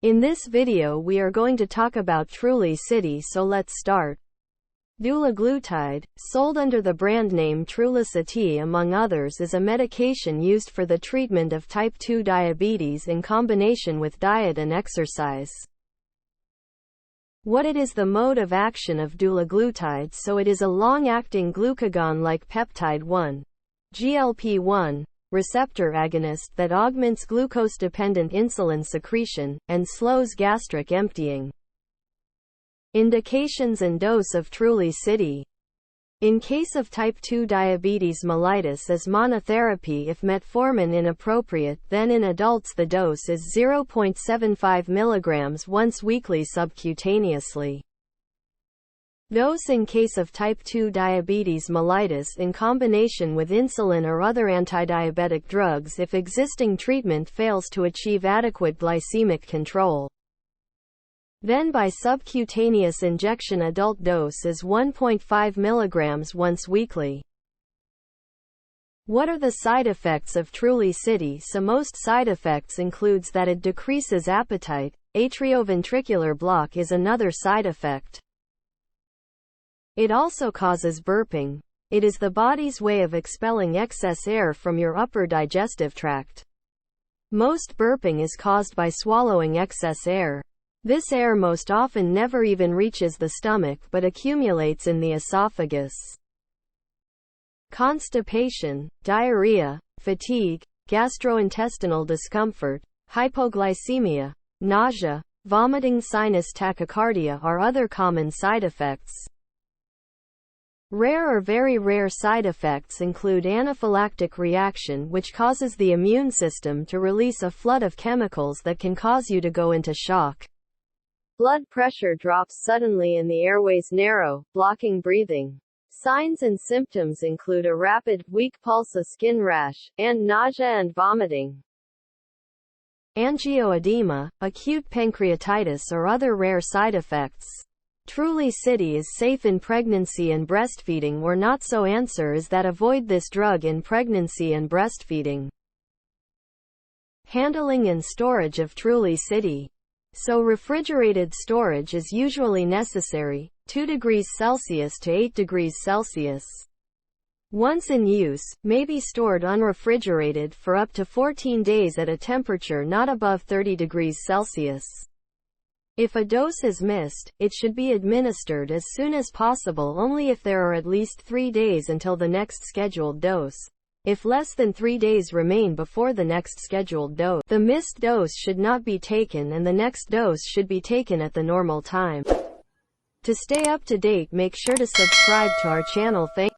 In this video we are going to talk about Trulicity, so let's start. Dulaglutide, sold under the brand name Trulicity among others, is a medication used for the treatment of type 2 diabetes in combination with diet and exercise. What it is: the mode of action of dulaglutide. So it is a long-acting glucagon-like peptide 1, GLP1, receptor agonist that augments glucose-dependent insulin secretion, and slows gastric emptying. Indications and dose of Trulicity. In case of type 2 diabetes, mellitus as monotherapy if metformin inappropriate, then in adults the dose is 0.75 mg once weekly subcutaneously. Dose in case of type 2 diabetes mellitus in combination with insulin or other antidiabetic drugs if existing treatment fails to achieve adequate glycemic control. Then by subcutaneous injection, adult dose is 1.5 mg once weekly. What are the side effects of Trulicity? So most side effects includes that it decreases appetite. Atrioventricular block is another side effect. It also causes burping. It is the body's way of expelling excess air from your upper digestive tract. Most burping is caused by swallowing excess air. This air most often never even reaches the stomach but accumulates in the esophagus. Constipation, diarrhea, fatigue, gastrointestinal discomfort, hypoglycemia, nausea, vomiting, sinus tachycardia are other common side effects. Rare or very rare side effects include anaphylactic reaction, which causes the immune system to release a flood of chemicals that can cause you to go into shock. Blood pressure drops suddenly and the airways narrow, blocking breathing. Signs and symptoms include a rapid, weak pulse, a skin rash, and nausea and vomiting. Angioedema, acute pancreatitis or other rare side effects. Trulicity is safe in pregnancy and breastfeeding, or not so. Answer is that avoid this drug in pregnancy and breastfeeding. Handling and storage of Trulicity. So refrigerated storage is usually necessary, 2 degrees Celsius to 8 degrees Celsius. Once in use, may be stored unrefrigerated for up to 14 days at a temperature not above 30 degrees Celsius. If a dose is missed, it should be administered as soon as possible, only if there are at least 3 days until the next scheduled dose. If less than 3 days remain before the next scheduled dose, the missed dose should not be taken and the next dose should be taken at the normal time. To stay up to date, make sure to subscribe to our channel. Thank